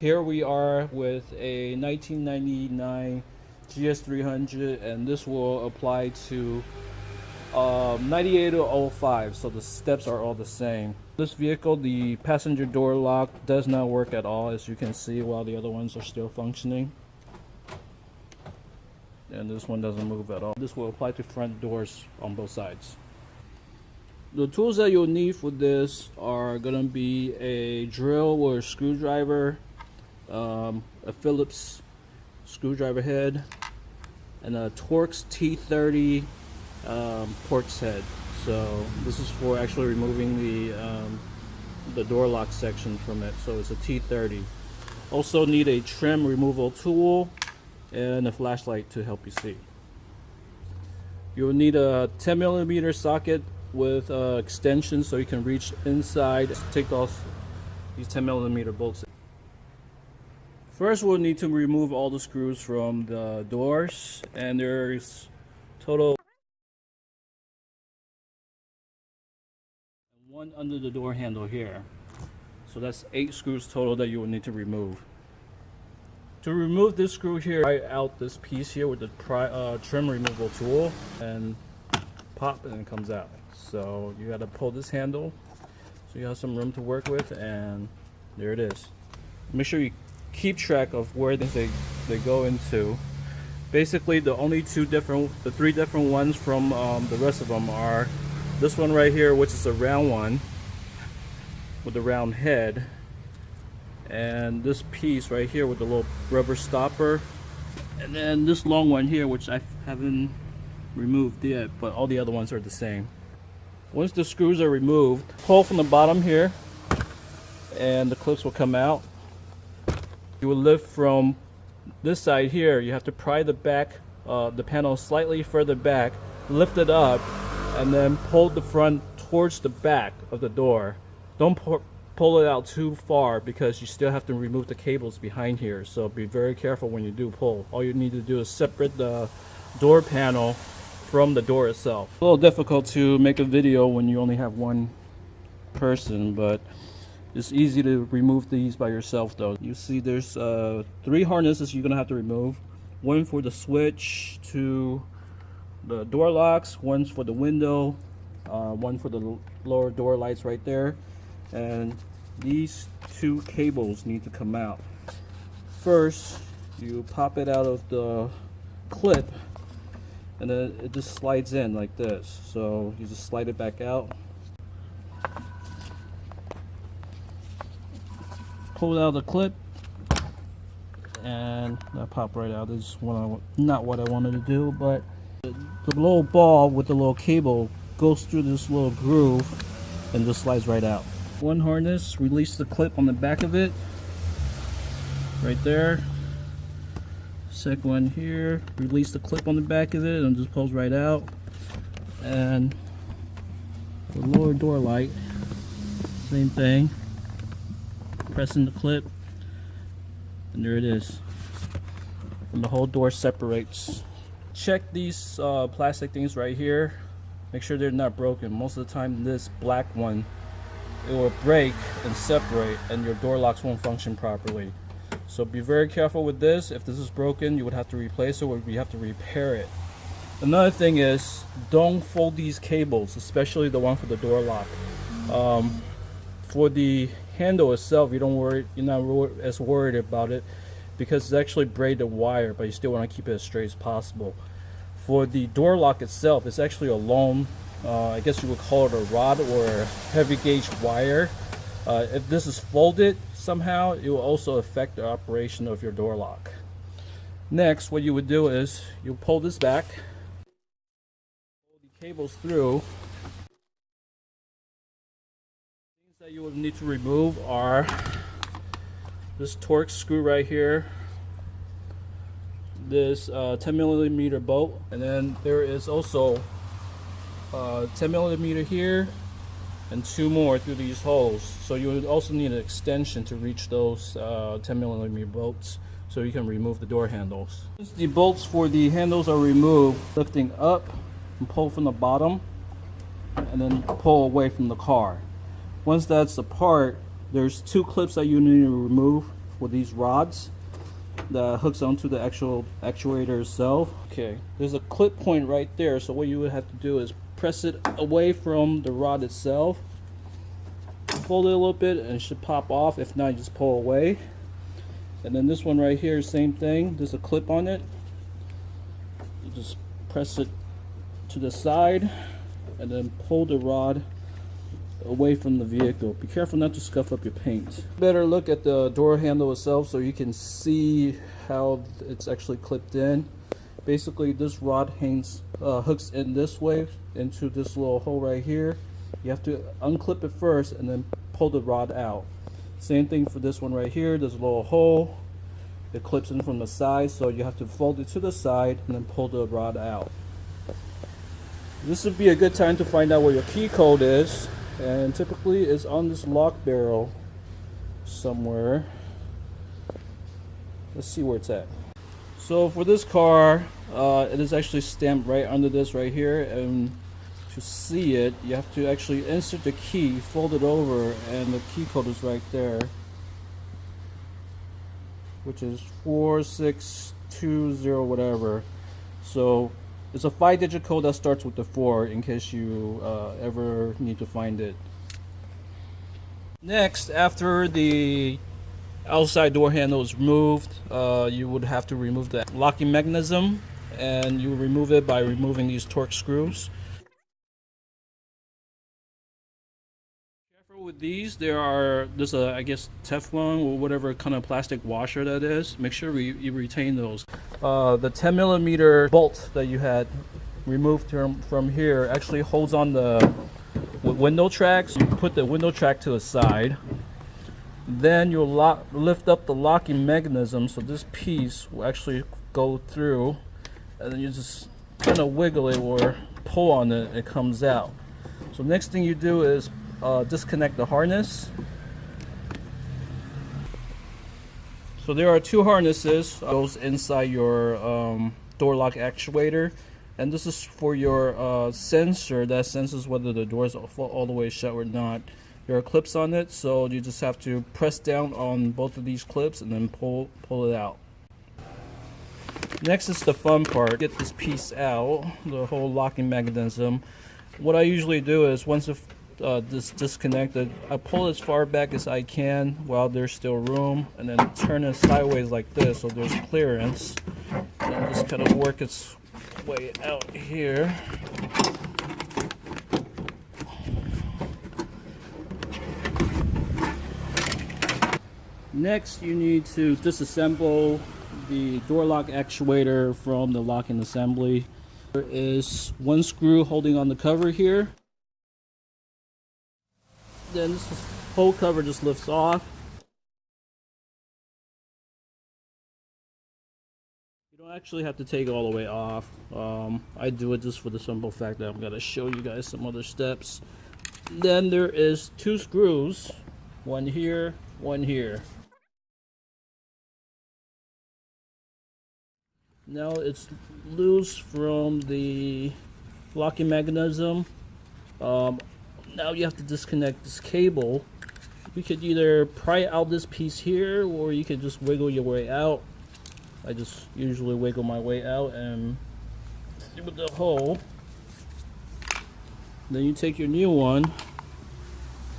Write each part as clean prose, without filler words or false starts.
Here we are with a 1999 GS300, and this will apply to 98 to 05, so the steps are all the same. This vehicle, the passenger door lock does not work at all, as you can see, while the other ones are still functioning. And this one doesn't move at all. This will apply to front doors on both sides. The tools that you'll need for this are going to be a drill or a screwdriver, a Phillips screwdriver head, and a Torx T30 Torx head. So this is for actually removing the door lock section from it. So it's a T30. Also need a trim removal tool and a flashlight to help you see. You'll need a 10mm socket with extension so you can reach inside. Take off these 10mm bolts. First, we'll need to remove all the screws from the doors, and there's total one under the door handle here. So that's 8 screws total that you will need to remove. To remove this screw here, pry out this piece here with the trim removal tool and pop, and it comes out. So you got to pull this handle so you have some room to work with, and there it is. Make sure you keep track of where they go into. Basically, the three different ones from the rest of them are this one right here, which is a round one with a round head, and this piece right here with the little rubber stopper, and then this long one here, which I haven't removed yet, but all the other ones are the same. Once the screws are removed, pull from the bottom here and the clips will come out. You will lift from this side here. You have to pry the back, the panel slightly further back, lift it up, and then pull the front towards the back of the door. Don't pull it out too far because you still have to remove the cables behind here, so be very careful when you do pull. All you need to do is separate the door panel from the door itself. A little difficult to make a video when you only have one person, but it's easy to remove these by yourself though. You see there's 3 harnesses you're gonna have to remove. One for the switch to the door locks, one's for the window, one for the lower door lights right there, and these 2 cables need to come out. First, you pop it out of the clip, and then it just slides in like this. So you just slide it back out, pull it out of the clip, and that pop right out. This is not what I wanted to do, but the little ball with the little cable goes through this little groove and just slides right out. One harness, release the clip on the back of it, right there. Second one here, release the clip on the back of it and just pulls right out. And the lower door light, same thing. Pressing the clip, and there it is. And the whole door separates. Check these plastic things right here. Make sure they're not broken. Most of the time, this black one, it will break and separate, and your door locks won't function properly. So be very careful with this. If this is broken, you would have to replace it, or you have to repair it. Another thing is, don't fold these cables, especially the one for the door lock. For the handle itself, you're not as worried about it because it's actually braided wire, but you still want to keep it as straight as possible. For the door lock itself, it's actually a long, I guess you would call it a rod or a heavy gauge wire. If this is folded somehow, it will also affect the operation of your door lock. Next, what you would do is you pull this back, pull the cables through. Things that you will need to remove are this Torx screw right here, this 10mm bolt, and then there is also 10mm here and 2 more through these holes. So you would also need an extension to reach those 10mm bolts so you can remove the door handles. Once the bolts for the handles are removed, lifting up and pull from the bottom and then pull away from the car. Once that's apart, there's 2 clips that you need to remove. with these rods that hooks onto the actual actuator itself. Okay, there's a clip point right there, so what you would have to do is press it away from the rod itself, fold it a little bit, and it should pop off. If not, you just pull away. And then this one right here, same thing, there's a clip on it. You just press it to the side and then pull the rod away from the vehicle. Be careful not to scuff up your paint. Better look at the door handle itself so you can see how it's actually clipped in. Basically, this rod hooks in this way into this little hole right here. You have to unclip it first and then pull the rod out. Same thing for this one right here. There's a little hole. It clips in from the side, so you have to fold it to the side and then pull the rod out. This would be a good time to find out where your key code is, and typically it's on this lock barrel somewhere. Let's see where it's at. So for this car, it is actually stamped right under this right here, and to see it, you have to actually insert the key, fold it over, and the key code is right there, which is 4620 whatever. So it's a 5-digit code that starts with the 4 in case you ever need to find it. Next, after the outside door handle is removed, you would have to remove the locking mechanism, and you remove it by removing these torque screws. Careful with these, there's a, I guess, Teflon or whatever kind of plastic washer that is. Make sure you retain those. The 10mm bolt that you had removed from here actually holds on the window tracks. You put the window track to the side. Then you'll lift up the locking mechanism, so this piece will actually go through, and then you just kind of wiggle it or pull on it, it comes out. So next thing you do is disconnect the harness. So there are 2 harnesses goes inside your door lock actuator, and this is for your sensor that senses whether the door is all the way shut or not. There are clips on it, so you just have to press down on both of these clips and then pull it out. Next is the fun part. Get this piece out, the whole locking mechanism. What I usually do is once this disconnected, I pull as far back as I can while there's still room, and then turn it sideways like this so there's clearance, and just kind of work its way out here. Next, you need to disassemble the door lock actuator from the locking assembly. There is 1 screw holding on the cover here. Then this whole cover just lifts off. You don't actually have to take it all the way off. I do it just for the simple fact that I'm going to show you guys some other steps. Then there is 2 screws, one here, one here. Now it's loose from the locking mechanism. Now you have to disconnect this cable. You could either pry out this piece here, or you could just wiggle your way out. I just usually wiggle my way out and through the hole. Then you take your new one,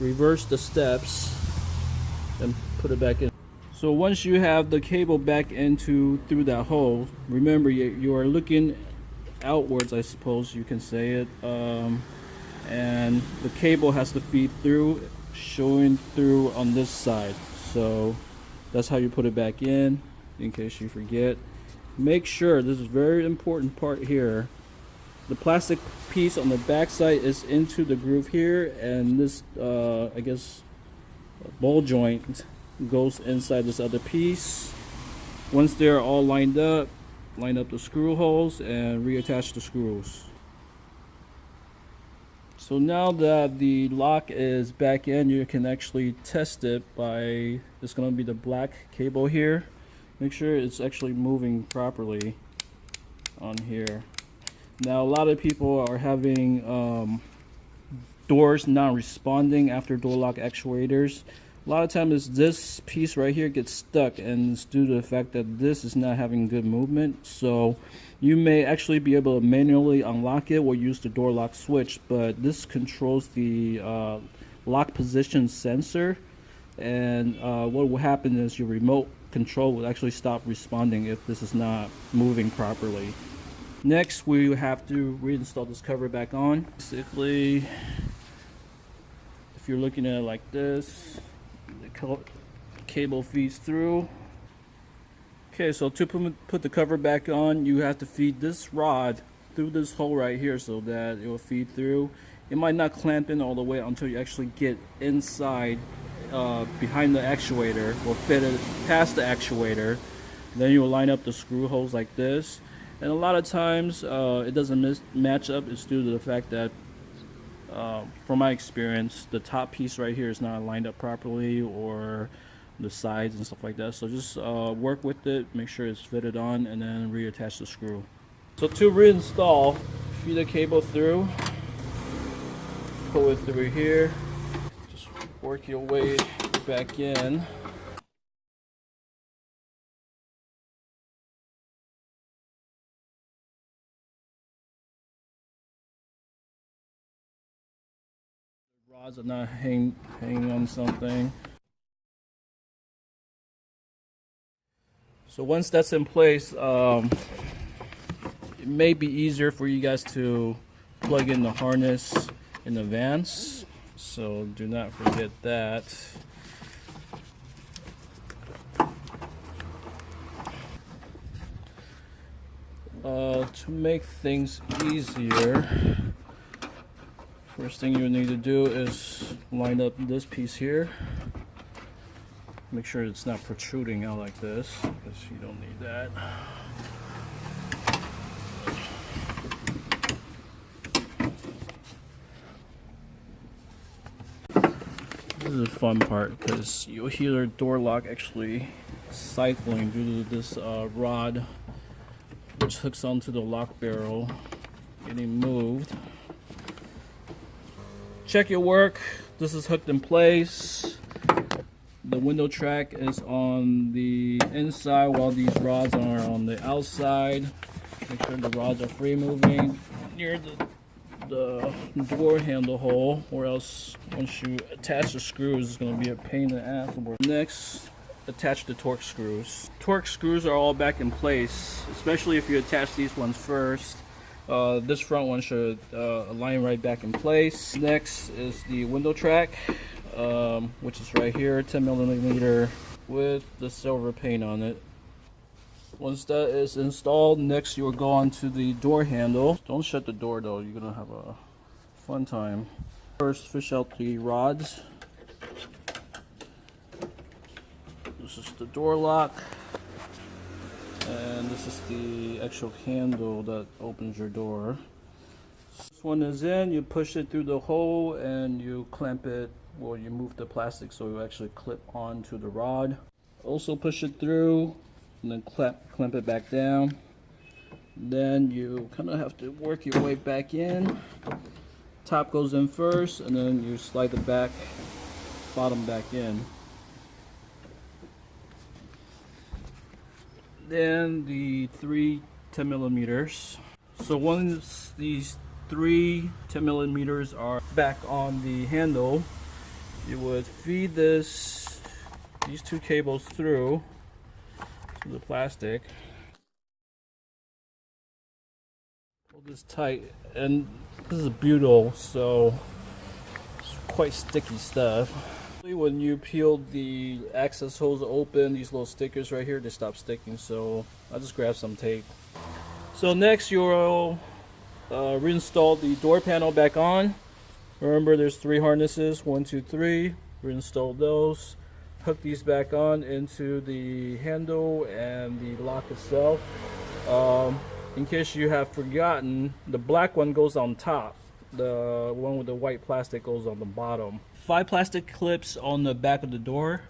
reverse the steps, and put it back in. So once you have the cable back through that hole, remember you are looking outwards, I suppose you can say it, and the cable has to feed through, showing through on this side. So that's how you put it back in case you forget. Make sure, this is a very important part here, the plastic piece on the back side is into the groove here, and this I guess ball joint goes inside this other piece. Once they're all lined up, line up the screw holes and reattach the screws. So now that the lock is back in, you can actually test it by, it's going to be the black cable here. Make sure it's actually moving properly on here. Now a lot of people are having doors not responding after door lock actuators. A lot of times this piece right here gets stuck, and it's due to the fact that this is not having good movement. So you may actually be able to manually unlock it or use the door lock switch, but this controls the lock position sensor, and what will happen is your remote control will actually stop responding if this is not moving properly. Next, we have to reinstall this cover back on. Basically, if you're looking at it like this, the cable feeds through. Okay, so to put the cover back on, you have to feed this rod through this hole right here so that it will feed through. It might not clamp in all the way until you actually get inside behind the actuator, or fit it past the actuator. Then you will line up the screw holes like this. And a lot of times it doesn't match up. It's due to the fact that from my experience, the top piece right here is not lined up properly, or the sides and stuff like that. So just work with it, make sure it's fitted on, and then reattach the screw. So to reinstall, feed the cable through, pull it through here, just work your way back in. Rods are not hanging on something. So once that's in place, it may be easier for you guys to plug in the harness in advance. So do not forget that. To make things easier, first thing you need to do is line up this piece here. Make sure it's not protruding out like this, because you don't need that. This is the fun part, because you'll hear the door lock actually cycling due to this rod, which hooks onto the lock barrel, getting moved. Check your work. This is hooked in place. The window track is on the inside while these rods are on the outside. Make sure the rods are free moving near the door handle hole, or else once you attach the screws, it's going to be a pain in the ass. Next, attach the torque screws. Torque screws are all back in place, especially if you attach these ones first. This front one should align right back in place. Next is the window track, which is right here, 10mm with the silver paint on it. Once that is installed, next you will go on to the door handle. Don't shut the door though, you're gonna have a fun time. First, fish out the rods. This is the door lock, and this is the actual handle that opens your door. This one is in, you push it through the hole and you clamp it, well, you move the plastic so it will actually clip onto the rod. Also push it through and then clamp it back down. Then you kind of have to work your way back in. Top goes in first, and then you slide the bottom back in. Then the 3 10mm. So once these 3 10mm are back on the handle, you would feed these 2 cables through to the plastic. Hold this tight, and this is butyl, so it's quite sticky stuff. When you peel the access holes open, these little stickers right here, they stop sticking, so I'll just grab some tape. So next you'll reinstall the door panel back on. Remember, there's 3 harnesses, 1, 2, 3. Reinstall those. Hook these back on into the handle and the lock itself. In case you have forgotten, the black one goes on top. The one with the white plastic goes on the bottom. 5 plastic clips on the back of the door.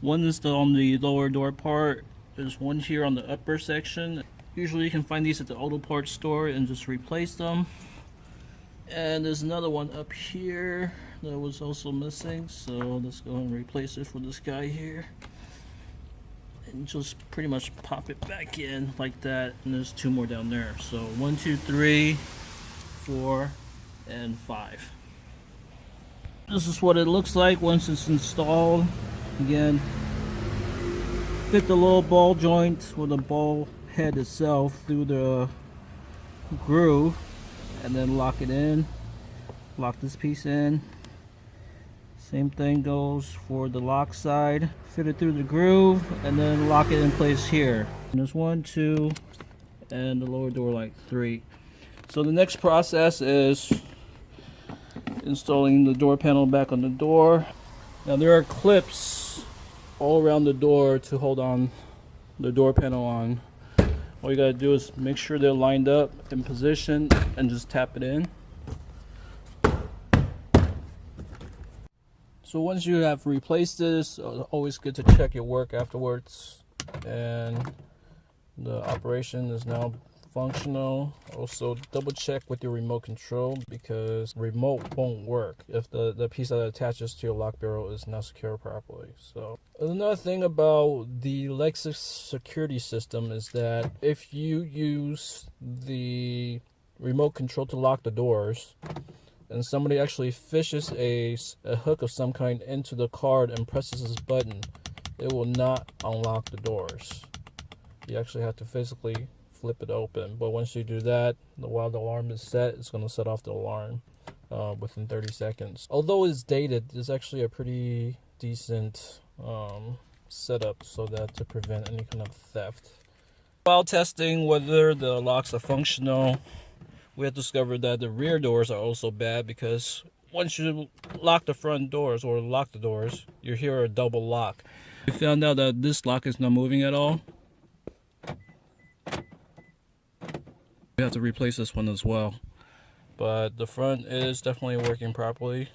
One is on the lower door part. There's one here on the upper section. Usually you can find these at the auto parts store and just replace them. And there's another one up here. that was also missing, so let's go and replace it for this guy here. And just pretty much pop it back in like that, and there's 2 more down there. So 1, 2, 3, 4, and 5. This is what it looks like once it's installed. Again, fit the little ball joint or the ball head itself through the groove, and then lock it in. Lock this piece in. Same thing goes for the lock side. Fit it through the groove and then lock it in place here. And there's 1, 2, and the lower door like 3. So the next process is installing the door panel back on the door. Now there are clips all around the door to hold on the door panel on. All you gotta do is make sure they're lined up in position and just tap it in. So once you have replaced this, always good to check your work afterwards. And the operation is now functional. Also double check with your remote control, because remote won't work if the piece that attaches to your lock barrel is not secure properly. So another thing about the Lexus security system is that if you use the remote control to lock the doors, and somebody actually fishes a hook of some kind into the card and presses this button, it will not unlock the doors. You actually have to physically flip it open. But once you do that, while the alarm is set, it's going to set off the alarm within 30 seconds. Although it's dated, it's actually a pretty decent setup so that to prevent any kind of theft. While testing whether the locks are functional, we have discovered that the rear doors are also bad, because once you lock the front doors or lock the doors, you hear a double lock. We found out that this lock is not moving at all. We have to replace this one as well. But the front is definitely working properly.